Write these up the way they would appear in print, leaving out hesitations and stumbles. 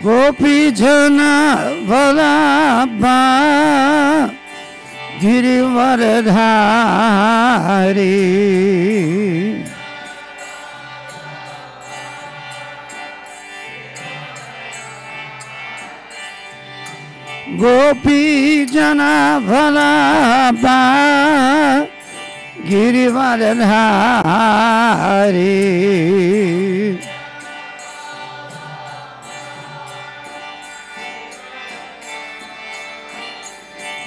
Gopi Jana Vallabha Girivaradhari Gopi Jana Vallabha Girivaradhari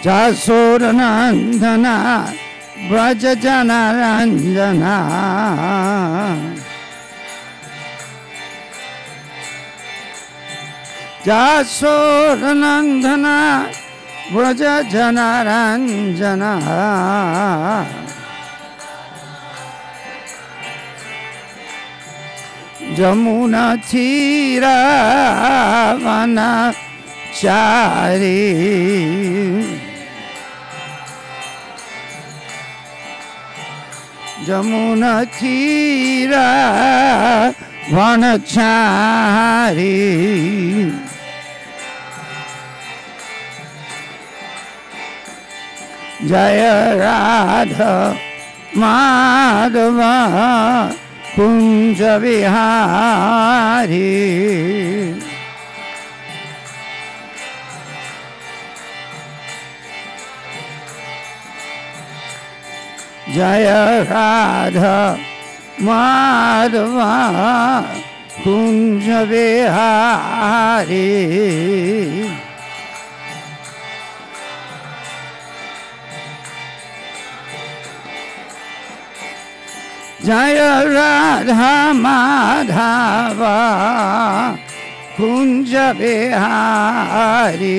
Jasodanandana Brajajana Ranjana Jasodanandana Brajajana Ranjana Jamuna Tira Vana Chari Jamuna Tira Vanachari Jaya Radha Madhava Kunja Vihari Jaya Radha Madhava Kunja Vihari Jaya Radha Madhava Kunja Vihari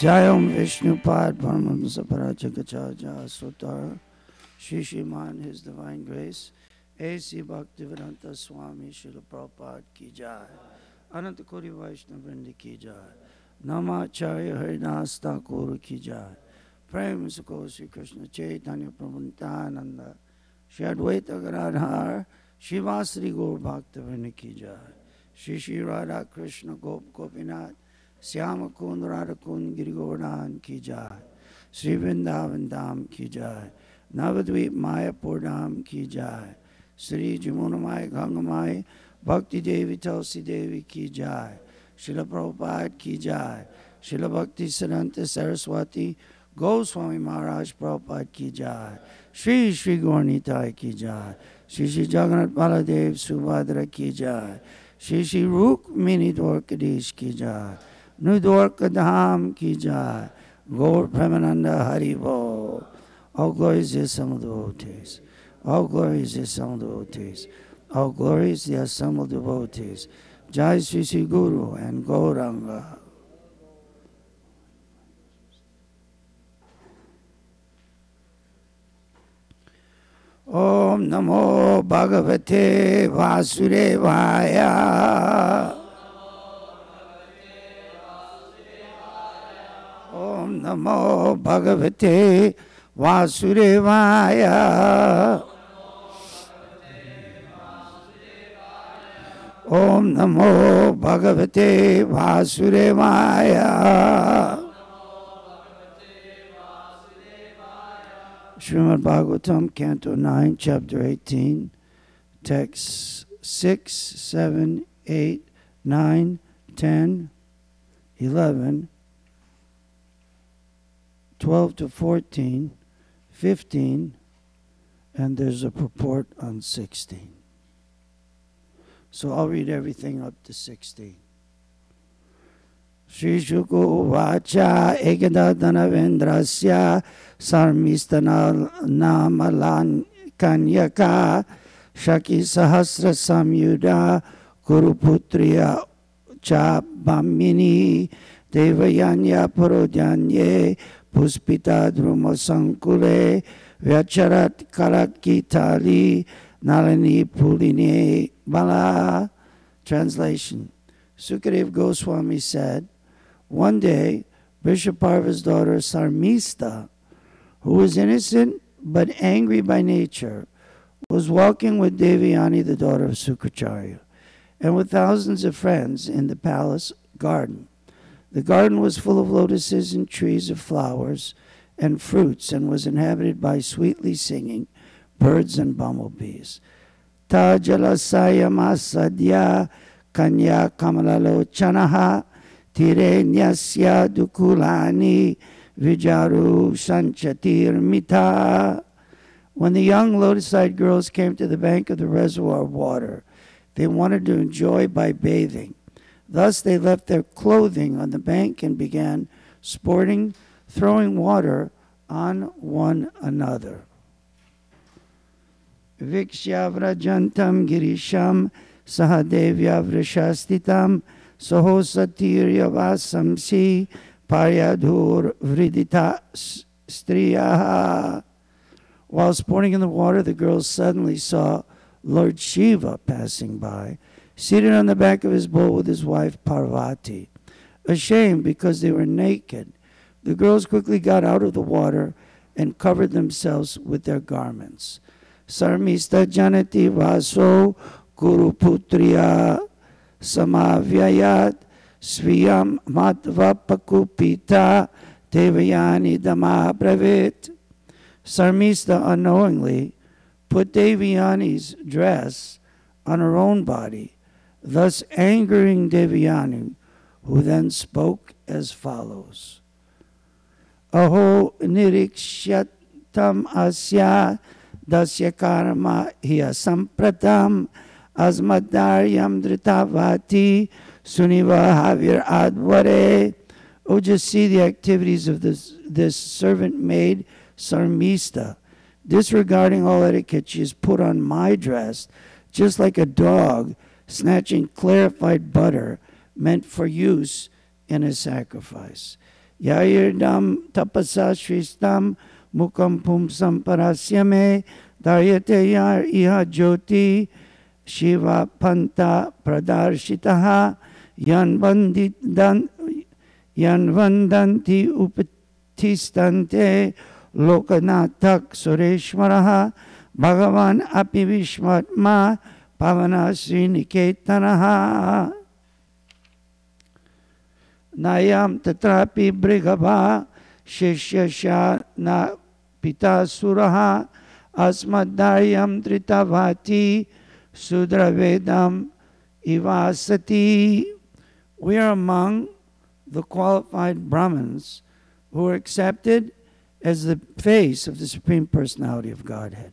Jayam Vishnupad Paramahamsa Parajagacharya Sutara Shri Shriman His Divine Grace A.C. Bhaktivedanta Swami Srila Prabhupada Ki Jai Ananta Kori Vaishnava Vrindi Ki Jai Namacharya Haridas Thakur Ki Jai Prem Sukho Sri Krishna Chaitanya Prabhu Nityananda Shri Advaita Gadadhar Shivasri Gaur Bhaktivedanta Ki Jai Shri Shri Radha Krishna Gop Gopinath Syama Kund Radha Kund Giri Govardhan Ki Jai Sri Vrindavan Dham Ki Jai Navadvip Mayapur Dham Ki Jai Sri Jamunamai Gangamai Bhakti Devi Tulsi Devi Ki Jai Srila Prabhupada Ki Jai Srila Bhakti Siddhanta Saraswati Goswami Maharaj Prabhupada Ki Jai Sri Sri Gauranitai Ki Jai Sri Sri Jagannath Baladev Subhadra Ki Jai Sri Sri Rukmini Dwarkadish Ki Jai Nudwarka Dham Ki Jai Gaur Premananda Haribo. All glories is some of the devotees. All glories is some of the devotees. All glories the assembled devotees. Jai Sri Sri Guru and Gauranga. Om Namo Bhagavate Vasudevaya. Om Namo Bhagavate Vasudevaya. Om Namo Bhagavate Vasudevaya. Srimad Bhagavatam, Canto 9, Chapter 18, Texts 6, 7, 8, 9, 10, 11, 12 to 14, 15, and there's a purport on 16. So I'll read everything up to 16. Shri Shuko Vacha Ekadadana Vendrasya Sarmistana Namalan Kanyaka Shaki Sahasra Samyuda Kuruputriya Cha Bhamini Devayanya Parodhyanye Puspita Druma Sankule Vyacharat Kalat Kitali Nalini Pulini Bala. Translation. Sukadev Goswami said, one day Vrishaparva's daughter Sarmista, who was innocent but angry by nature, was walking with Devayani, the daughter of Sukracharya, and with thousands of friends in the palace garden. The garden was full of lotuses and trees of flowers and fruits, and was inhabited by sweetly singing birds and bumblebees. Ta jalasaya masadya kanya kamalalochanaha tire nyasya dukulani vijaru sanchatir mita. When the young lotus-eyed girls came to the bank of the reservoir of water, they wanted to enjoy by bathing. Thus they left their clothing on the bank and began sporting, throwing water on one another. Vikshyavrajantam girisham sahadevyavrashastitam sahosatiryawasamsi paryadhur vridita striyaha. While sporting in the water, the girls suddenly saw Lord Shiva passing by, seated on the back of his bull with his wife Parvati. Ashamed because they were naked, the girls quickly got out of the water and covered themselves with their garments. Sarmista janati vaso kuruputriya samavyayat sviyam matva pakupita devayani dama bravit. Sarmista unknowingly put Devayani's dress on her own body, thus angering Devayani, who then spoke as follows. Aho nirikshatam asya dasya karma hiya sampratam asmadaryam dritavati suniva havir advare. Oh, just see the activities of this servant maid Sarmista. Disregarding all etiquette, she has put on my dress, just like a dog snatching clarified butter meant for use in a sacrifice. Yayirdam tapasa shristam mukam pumsam parasyame daryate yar iha jyoti shiva panta pradarshitaha yanvandanti upatistante Lokanatak Sureshwaraha Bhagavan Api Vishmatma Pavana Sriniketanaha Nayam Tatrapi Brigava Shishya Na Pita Suraha Asmadaryam Tritavati Sudravedam Ivasati. We are among the qualified Brahmins who are accepted as the face of the Supreme Personality of Godhead.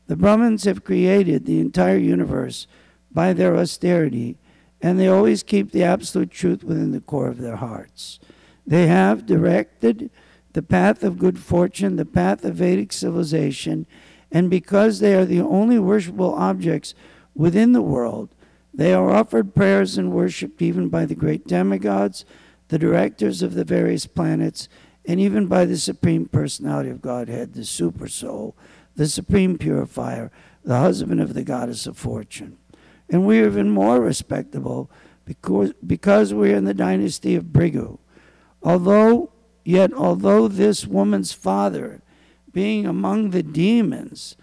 The Brahmins have created the entire universe by their austerity, and they always keep the absolute truth within the core of their hearts. They have directed the path of good fortune, the path of Vedic civilization, and because they are the only worshipable objects within the world, they are offered prayers and worshipped even by the great demigods, the directors of the various planets, and even by the Supreme Personality of Godhead, the Super Soul, the Supreme Purifier, the husband of the Goddess of Fortune. And we are even more respectable because we are in the dynasty of Bhrigu. Although this woman's father, being among the demons,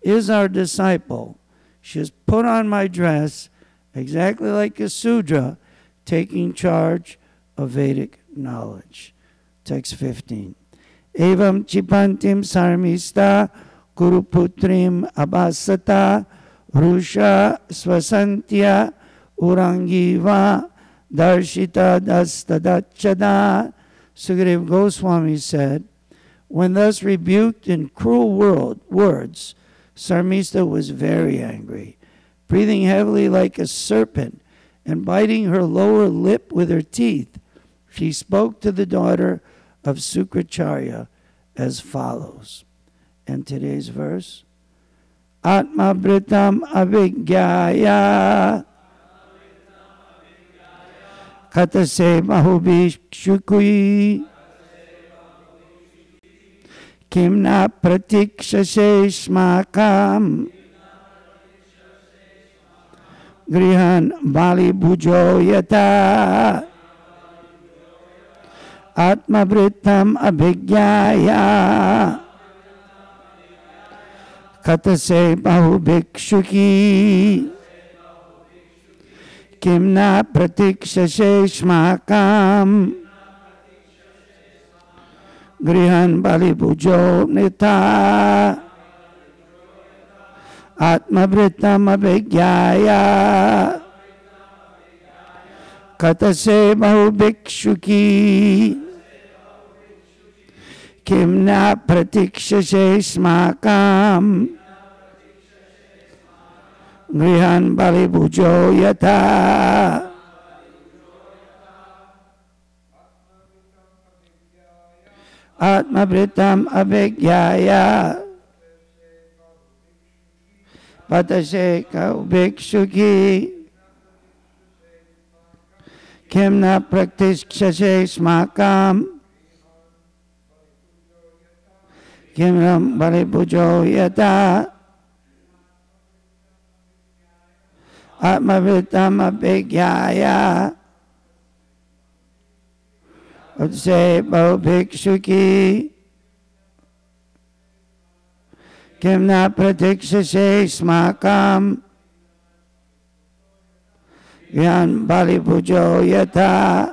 is our disciple, she has put on my dress exactly like a Sudra, taking charge of Vedic knowledge. Text 15. Evam chipantim sarmista kuruputrim abhasata rusha swasantya urangiva darshita dastadachada. Sukadeva Goswami said, when thus rebuked in cruel words, Sarmista was very angry, breathing heavily like a serpent and biting her lower lip with her teeth. She spoke to the daughter of Sukracharya as follows. And today's verse, Atma Britam Avigyaya Katase Mahubhikshukui Kimna Pratikshase Smakam Grihan Bali Bhujo Yata Atmavrittam abhigyaya katase bahu bhikshuki kimna pratikshase shmakam grihan bali pujo nita atmavrittam abhigyaya katase bahu bhikshuki kimna pratikshase smakam grihan bali pujo yata atmavrittam abhigyaya patase bahu bhikshuki kimna pratikshase smakam kimram bali pujo yata atmavrittam abhigyaya patase bahu bhikshuki kimna pratikshase smakam Gyan bali pujo yata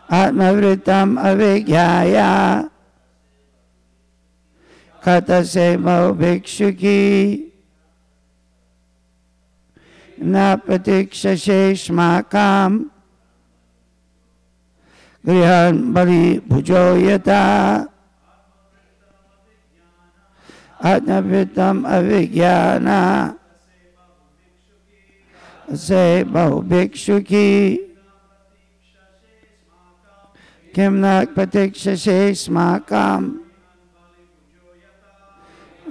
atmavrittam abhigyaya katase bahu bhikshuki na pratikshase smakam grihan bali pujo yata atmavrittam abhigyana se bahu bhikshuki kimna pratikshase smakam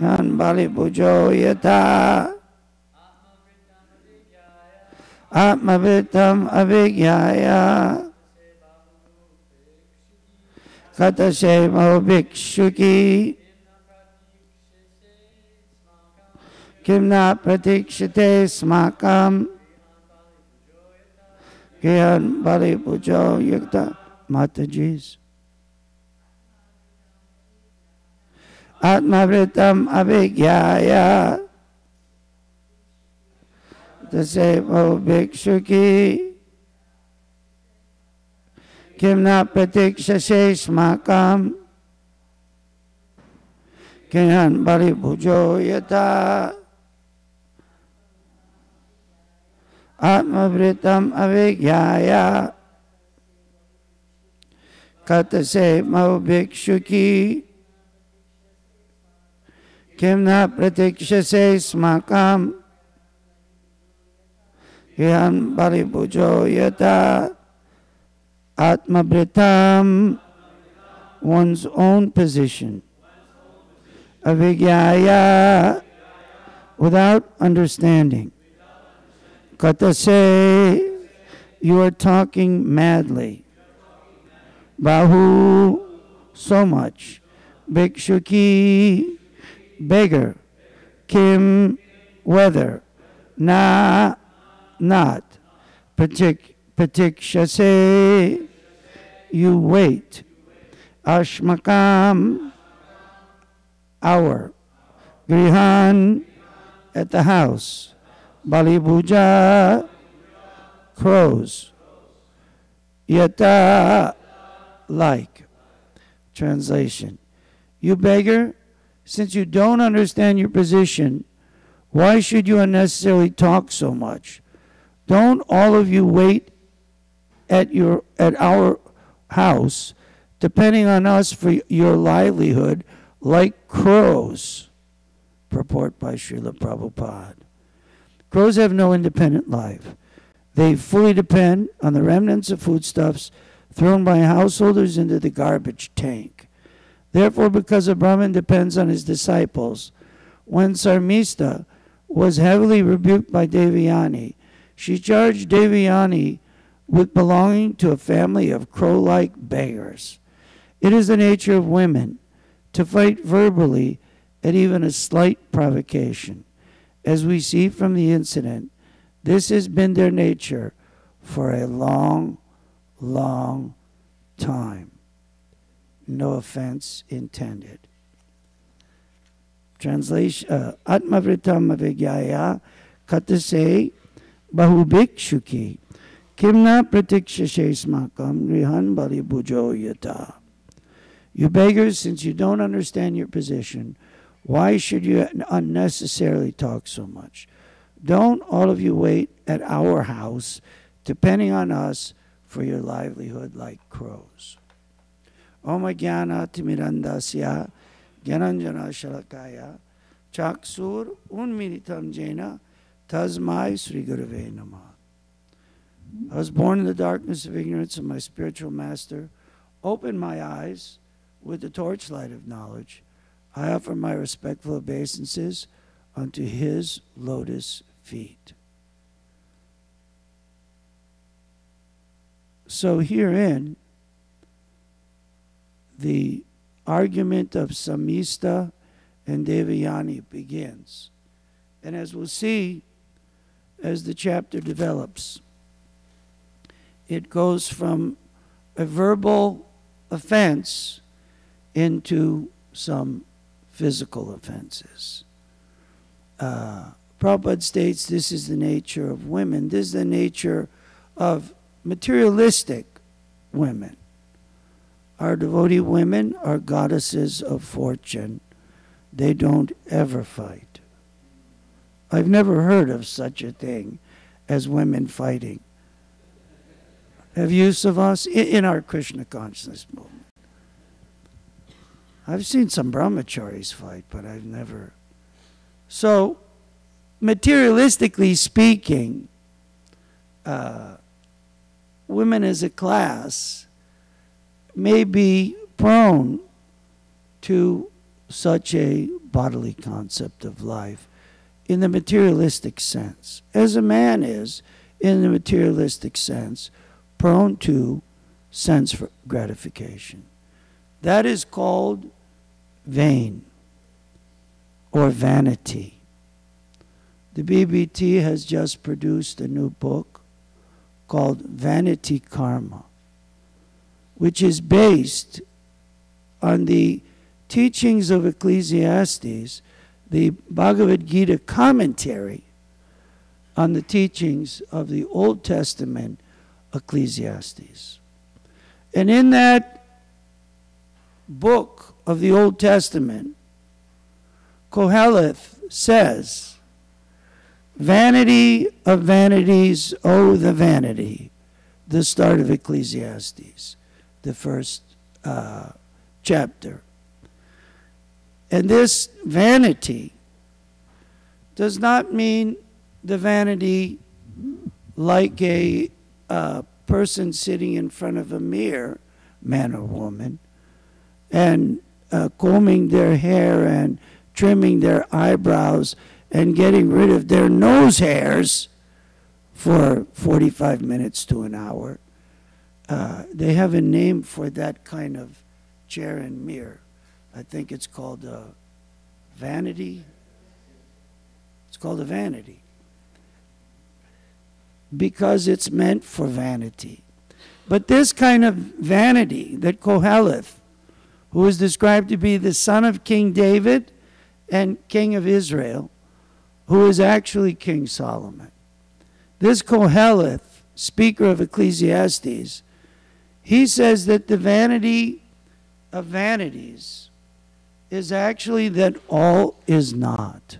yan bali pujo yata atmavrittam abhigyaya katase bahu bhikshuki kimna pratikshate smakam Gyan bali pujo yukta Mataji's. Atmavrittam abhigyaya tase bahu bhikshuki kimna pratikshase smakam Gyan bali pujo yata atmavrittam abhigyaya katase bahu bhikshuki kimna pratikshase smakam Gyan bali pujo yata atmavrittam one's own position abhigyaya without understanding katase you are talking madly bahu so much bhikshuki beggar kim whether na not pratikshase you wait ashmakam hour grihan at the house bali puja crows yata like. Translation: you beggar, since you don't understand your position, why should you unnecessarily talk so much? Don't all of you wait at our house, depending on us for your livelihood, like crows? Purport by Srila Prabhupada. Crows have no independent life. They fully depend on the remnants of foodstuffs thrown by householders into the garbage tank. Therefore, because a Brahmin depends on his disciples, when Sarmista was heavily rebuked by Devayani, she charged Devayani with belonging to a family of crow-like beggars. It is the nature of women to fight verbally at even a slight provocation. As we see from the incident, this has been their nature for a long, long time. No offense intended. Translation, Atmavritam avigyaya katase bahubhikshuki kimna pratikshashe smakam grihan bali bujo yata. You beggars, since you don't understand your position, why should you unnecessarily talk so much? Don't all of you wait at our house, depending on us for your livelihood like crows. Om Jnana Timirandasya Gyananjana Shalakaya Chaksur Unmilitam Jena Tasmai Sri Gurave Namah. I was born in the darkness of ignorance, and my spiritual master opened my eyes with the torchlight of knowledge. I offer my respectful obeisances unto his lotus feet. So herein, the argument of Samista and Devayani begins. And as we'll see, as the chapter develops, it goes from a verbal offense into some physical offenses. Prabhupada states this is the nature of women. This is the nature of materialistic women. Our devotee women are goddesses of fortune. They don't ever fight. I've never heard of such a thing as women fighting. Have you, Savas, in our Krishna consciousness movement? I've seen some brahmacharis fight, but I've never. So, materialistically speaking, women as a class may be prone to such a bodily concept of life in the materialistic sense, as a man is, in the materialistic sense, prone to sense gratification. That is called vain or vanity. The BBT has just produced a new book called Vanity Karma, which is based on the teachings of Ecclesiastes, the Bhagavad Gita commentary on the teachings of the Old Testament Ecclesiastes. And in that book of the Old Testament, Koheleth says, vanity of vanities, oh the vanity, the start of Ecclesiastes, the first chapter. And this vanity does not mean the vanity like a person sitting in front of a mirror, man or woman, and combing their hair and trimming their eyebrows and getting rid of their nose hairs for 45 minutes to an hour. They have a name for that kind of chair and mirror. I think it's called a vanity. It's called a vanity because it's meant for vanity. But this kind of vanity that Koheleth, who is described to be the son of King David and King of Israel, who is actually King Solomon. This Koheleth, speaker of Ecclesiastes, he says that the vanity of vanities is actually that all is not.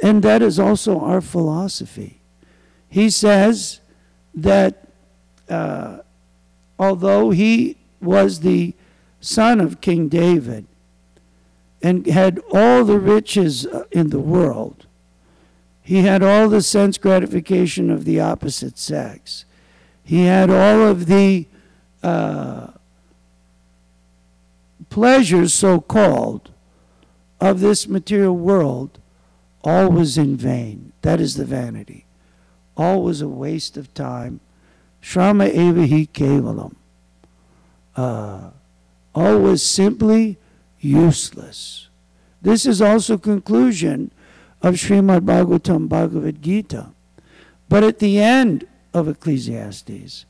And that is also our philosophy. He says that although he was the son of King David and had all the riches in the world, he had all the sense gratification of the opposite sex. He had all of the pleasures, so-called, of this material world. All was in vain. That is the vanity. All was a waste of time. Shrama eva hi kevalam. All was simply useless. This is also conclusion of Srimad Bhagavatam Bhagavad Gita. But at the end of Ecclesiastes,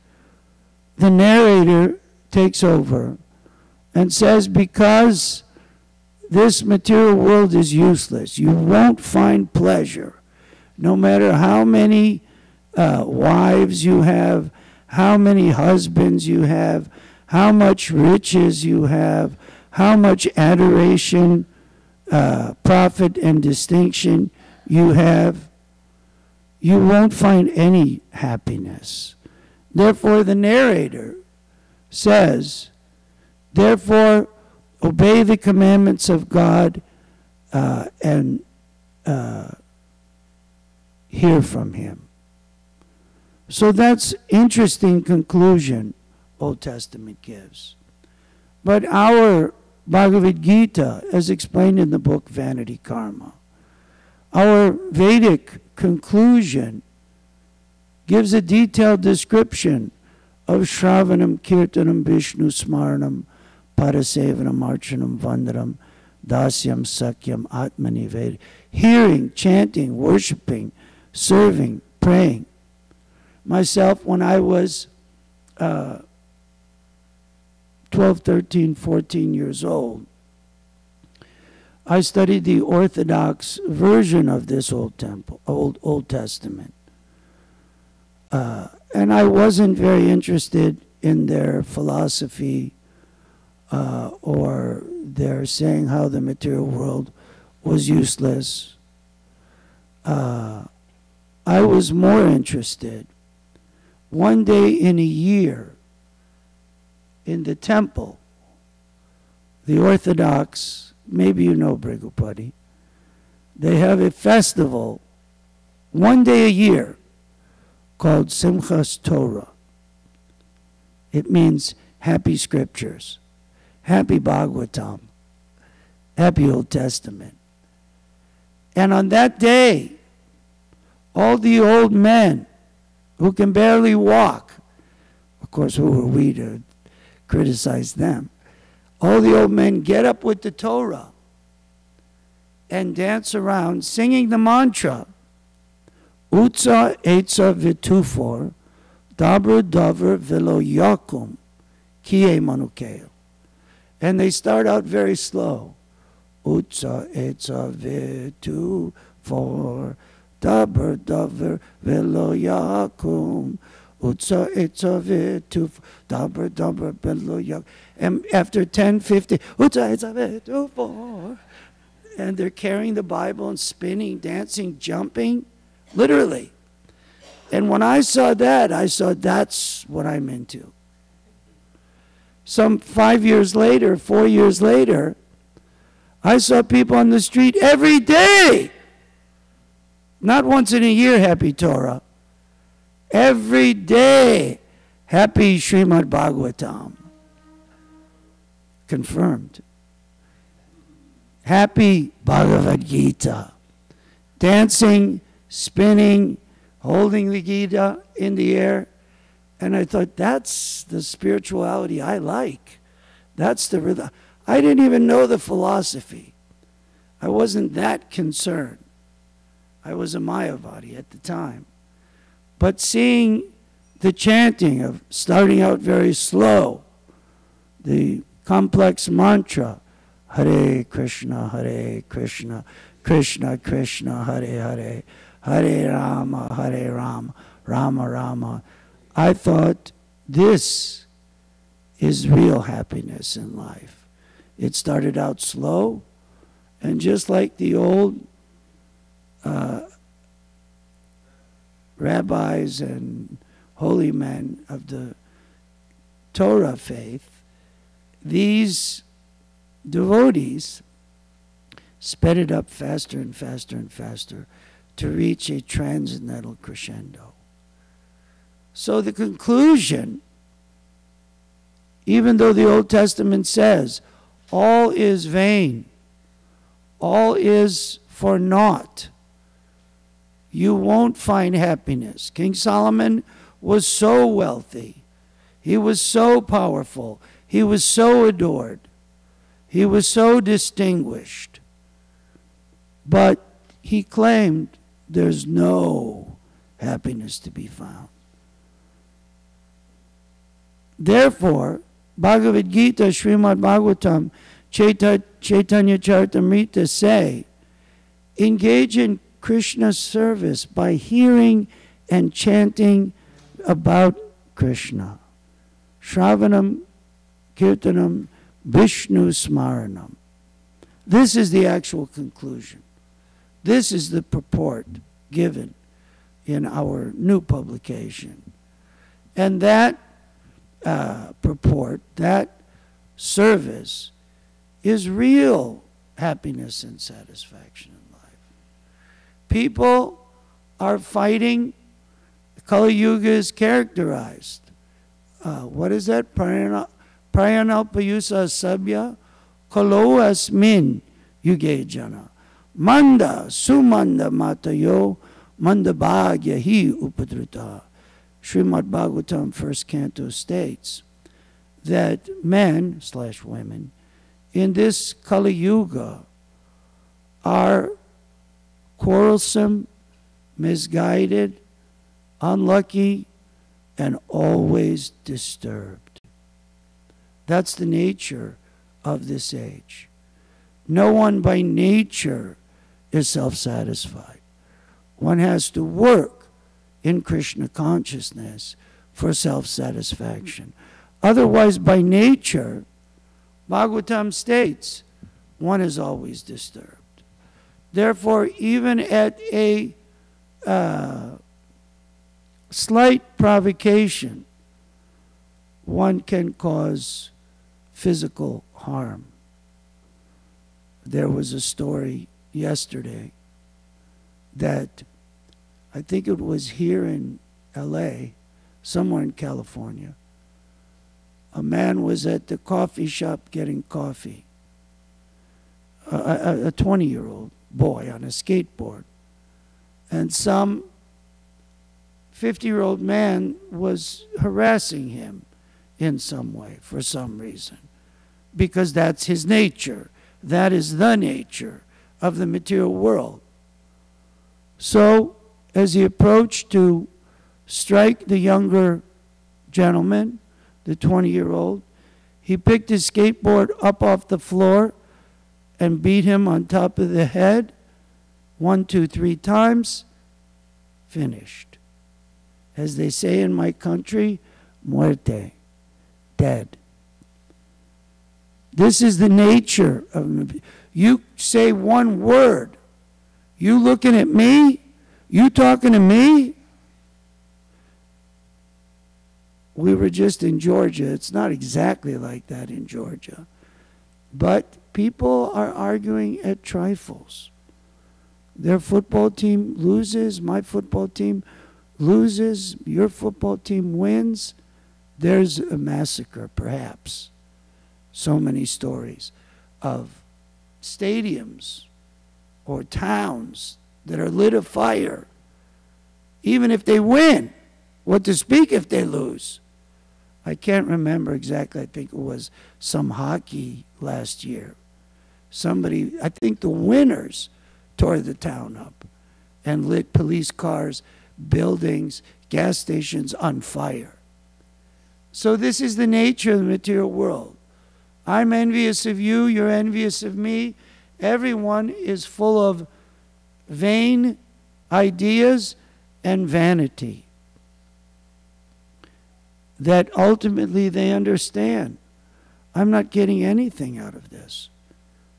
the narrator takes over and says, because this material world is useless, you won't find pleasure. No matter how many wives you have, how many husbands you have, how much riches you have, how much adoration, profit, and distinction you have, you won't find any happiness. Therefore, the narrator says, therefore, obey the commandments of God and hear from Him. So that's interesting conclusion Old Testament gives. But our Bhagavad Gita, as explained in the book Vanity Karma, our Vedic conclusion gives a detailed description of Shravanam, Kirtanam, Vishnu Smaranam, Parasevanam, Archanam, Vandanam, Dasyam, Sakyam, Atmani Veda. Hearing, chanting, worshiping, serving, praying. Myself, when I was 12, 13, 14 years old, I studied the Orthodox version of this Old Testament. And I wasn't very interested in their philosophy or their saying how the material world was useless. I was more interested one day in a year in the temple. The Orthodox, maybe you know Brigupati, they have a festival one day a year called Simchas Torah. It means happy scriptures, happy Bhagavatam, happy Old Testament. And on that day, all the old men who can barely walk, of course, who are we to criticize them? All the old men get up with the Torah and dance around singing the mantra, Utsa Eitza Vitufor, Dabra Davar Velo Yakum, Kie Manukeo. And they start out very slow. Utsa Eitza Vitufor, Dabra Davar Velo Yakum, Utsa Eitza Vitufor, Dabra Davar Velo Yakum. And after 10, 15, Utsa Eitza Vitufor, and they're carrying the Bible and spinning, dancing, jumping, literally. And when I saw that, I saw that's what I'm into. Some 5 years later, 4 years later, I saw people on the street every day. Not once in a year, happy Torah. Every day, happy Srimad Bhagavatam. Confirmed. Happy Bhagavad Gita. Dancing, spinning, holding the Gita in the air. And I thought, that's the spirituality I like. That's the rhythm. I didn't even know the philosophy. I wasn't that concerned. I was a Mayavadi at the time. But seeing the chanting of starting out very slow, the complex mantra, Hare Krishna, Krishna Krishna, Hare Hare, Hare Rama, Rama Rama. I thought this is real happiness in life. It started out slow, and just like the old rabbis and holy men of the Torah faith, these devotees sped it up faster and faster and faster to reach a transcendental crescendo. So the conclusion, even though the Old Testament says all is vain, all is for naught, you won't find happiness. King Solomon was so wealthy. He was so powerful. He was so adored. He was so distinguished. But he claimed there's no happiness to be found. Therefore, Bhagavad Gita, Srimad Bhagavatam, Chaitanya Charitamrita say, engage in Krishna's service by hearing and chanting about Krishna. Shravanam, Kirtanam, Vishnu Smaranam. This is the actual conclusion. This is the purport given in our new publication. And that purport, that service, is real happiness and satisfaction in life. People are fighting. Kali Yuga is characterized. What is that? Prayanalpayusa sabya kalo asmin yuge jana. Manda sumanda matayo manda bhagya hi upadrita. Srimad Bhagavatam, first canto, states that men/women in this Kali Yuga are quarrelsome, misguided, unlucky, and always disturbed. That's the nature of this age. No one by nature is self-satisfied. One has to work in Krishna consciousness for self-satisfaction. Otherwise, by nature, Bhagavatam states, one is always disturbed. Therefore, even at a slight provocation, one can cause physical harm. There was a story yesterday that I think it was here in LA, somewhere in California. A man was at the coffee shop getting coffee. A 20-year-old boy on a skateboard. And some 50-year-old man was harassing him in some way, for some reason. Because that's his nature. That is the nature of the material world. So, as he approached to strike the younger gentleman, the 20-year-old, he picked his skateboard up off the floor and beat him on top of the head 1, 2, 3 times. Finished. As they say in my country, muerte, dead. This is the nature of... You say one word. You looking at me? You talking to me? We were just in Georgia. It's not exactly like that in Georgia. But people are arguing at trifles. Their football team loses, my football team loses, your football team wins. There's a massacre, perhaps. So many stories of stadiums or towns that are lit afire, even if they win. What to speak if they lose? I can't remember exactly. I think it was some hockey last year. Somebody, I think the winners tore the town up and lit police cars, buildings, gas stations on fire. So this is the nature of the material world. I'm envious of you, you're envious of me. Everyone is full of vain ideas and vanity that ultimately they understand. I'm not getting anything out of this.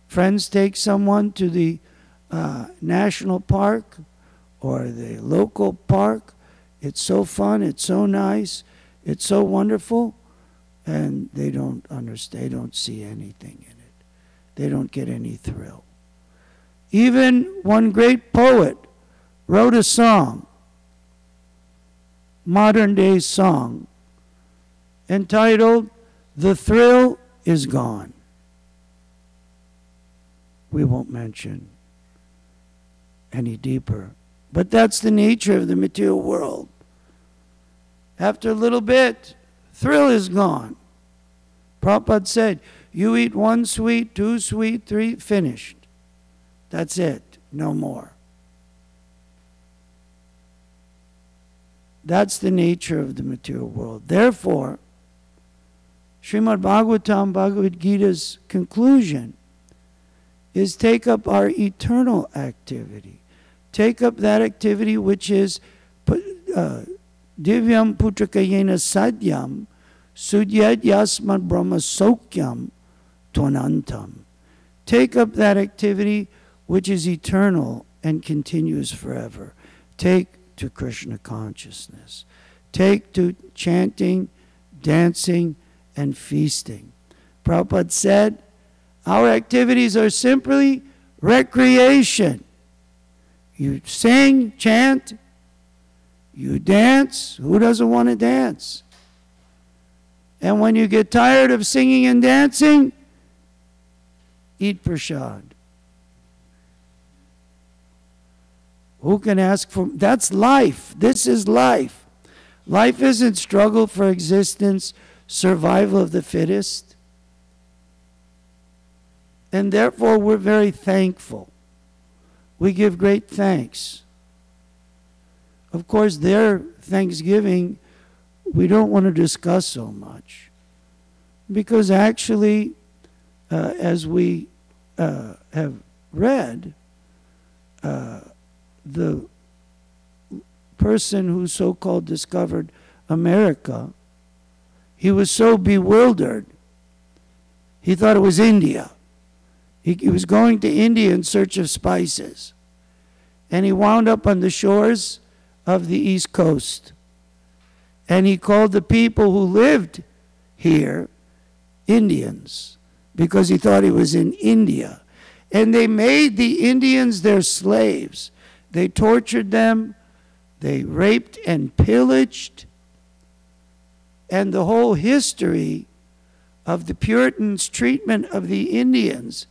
Friends take someone to the national park or the local park. It's so fun, it's so nice, it's so wonderful, and they don't understand, they don't see anything in it. They don't get any thrill. Even one great poet wrote a song, modern day song, entitled, "The Thrill is Gone." We won't mention any deeper, but that's the nature of the material world. After a little bit, thrill is gone. Prabhupada said, you eat 1 sweet, 2 sweet, 3, finished. That's it, no more. That's the nature of the material world. Therefore, Srimad Bhagavatam, Bhagavad Gita's conclusion is take up our eternal activity. Take up that activity which is Divyam Putrakayena Sadyam Sudyad Yasmad Brahma Sokyam Twanantam. Take up that activity which is eternal and continues forever. Take to Krishna consciousness. Take to chanting, dancing, and feasting. Prabhupada said, our activities are simply recreation. You sing, chant, you dance. Who doesn't want to dance? And when you get tired of singing and dancing, eat prasad. Who can ask for? That's life. This is life. Life isn't struggle for existence, survival of the fittest. And therefore, we're very thankful. We give great thanks. Of course, their thanksgiving, we don't want to discuss so much. Because actually, as we have read, the person who so-called discovered America, he was so bewildered, he thought it was India. He was going to India in search of spices. And he wound up on the shores of the East Coast. And he called the people who lived here Indians, because he thought he was in India. And they made the Indians their slaves. They tortured them, they raped and pillaged. And the whole history of the Puritans' treatment of the Indians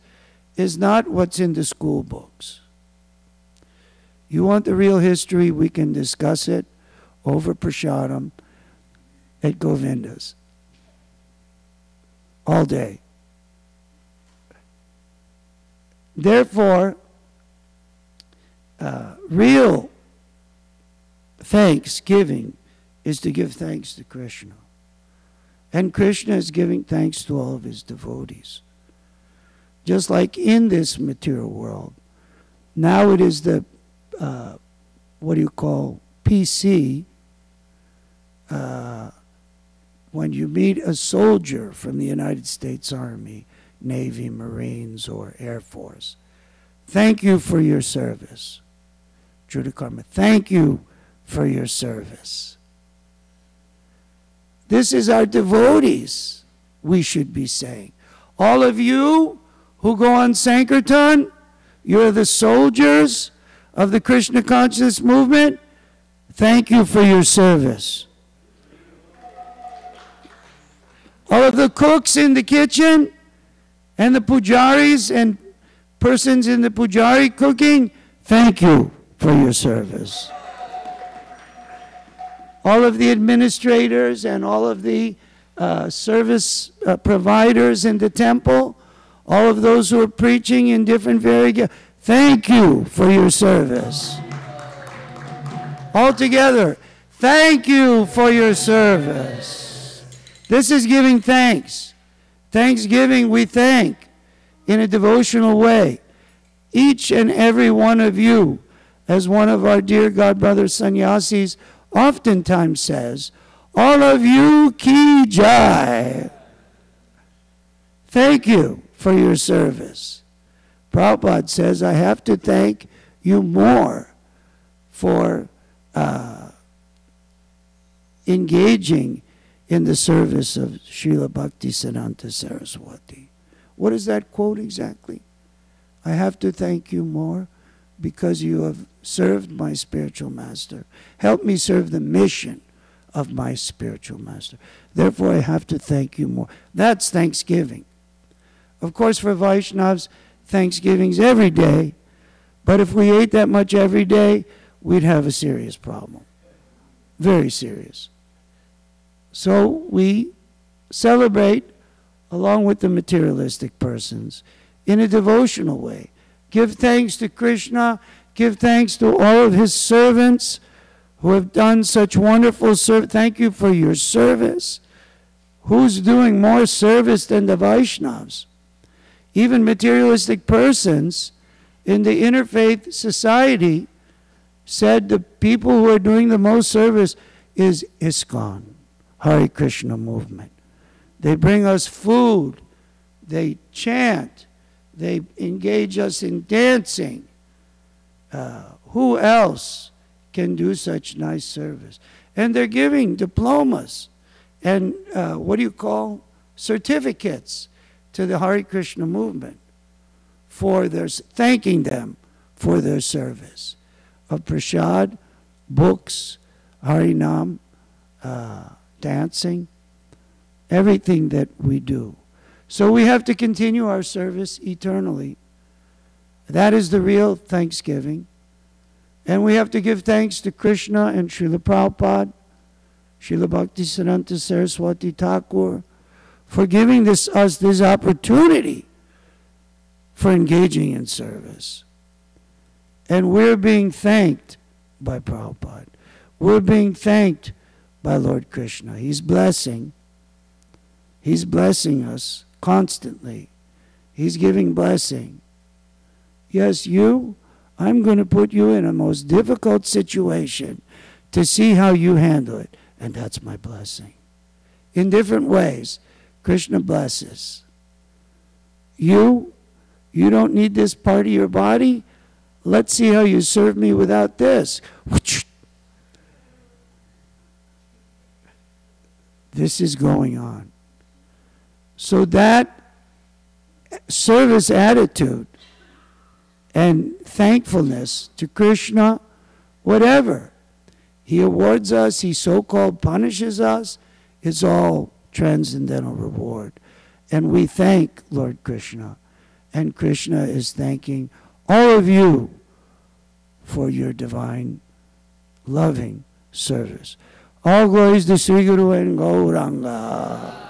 is not what's in the school books. You want the real history, we can discuss it over prasadam at Govinda's all day. Therefore, real thanksgiving is to give thanks to Krishna. And Krishna is giving thanks to all of his devotees. Just like in this material world, now it is the, what do you call, PC, when you meet a soldier from the United States Army, Navy, Marines, or Air Force. Thank you for your service. Judah Karma, thank you for your service. This is our devotees, we should be saying. All of you who go on Sankirtan, you're the soldiers of the Krishna consciousness movement. Thank you for your service. All of the cooks in the kitchen and the pujaris and persons in the pujari cooking, thank you for your service. All of the administrators and all of the service providers in the temple, all of those who are preaching in different thank you for your service. All together, thank you for your service. This is giving thanks. Thanksgiving, we thank in a devotional way. Each and every one of you, as one of our dear God brother sannyasis oftentimes says, all of you ki jai. Thank you for your service. Prabhupada says, I have to thank you more for engaging in the service of Srila Bhaktisiddhanta Saraswati. What is that quote exactly? I have to thank you more because you have served my spiritual master. Help me serve the mission of my spiritual master. Therefore, I have to thank you more. That's thanksgiving. Of course, for Vaishnavas, Thanksgiving's every day. But if we ate that much every day, we'd have a serious problem. Very serious. So we celebrate along with the materialistic persons in a devotional way. Give thanks to Krishna. Give thanks to all of his servants who have done such wonderful service. Thank you for your service. who's doing more service than the Vaishnavas? Even materialistic persons in the interfaith society said the people who are doing the most service is ISKCON, Hare Krishna movement. They bring us food, they chant, they engage us in dancing. Who else can do such nice service? And they're giving diplomas and certificates to the Hare Krishna movement for thanking them for their service of prasad, books, Harinam, dancing, everything that we do. So we have to continue our service eternally. That is the real thanksgiving. And we have to give thanks to Krishna and Srila Prabhupada, Srila Bhaktisiddhanta Saraswati Thakur, for giving us this opportunity for engaging in service. And we're being thanked by Prabhupada. We're being thanked by Lord Krishna. He's blessing us constantly. He's giving blessing. Yes, I'm going to put you in a most difficult situation to see how you handle it. And that's my blessing. In different ways, Krishna blesses. You don't need this part of your body? Let's see how you serve me without this. This is going on. So that service attitude and thankfulness to Krishna, whatever He awards us, He so-called punishes us, it's all transcendental reward. And we thank Lord Krishna. And Krishna is thanking all of you for your divine, loving service. All glories to Sri Guru and Gauranga.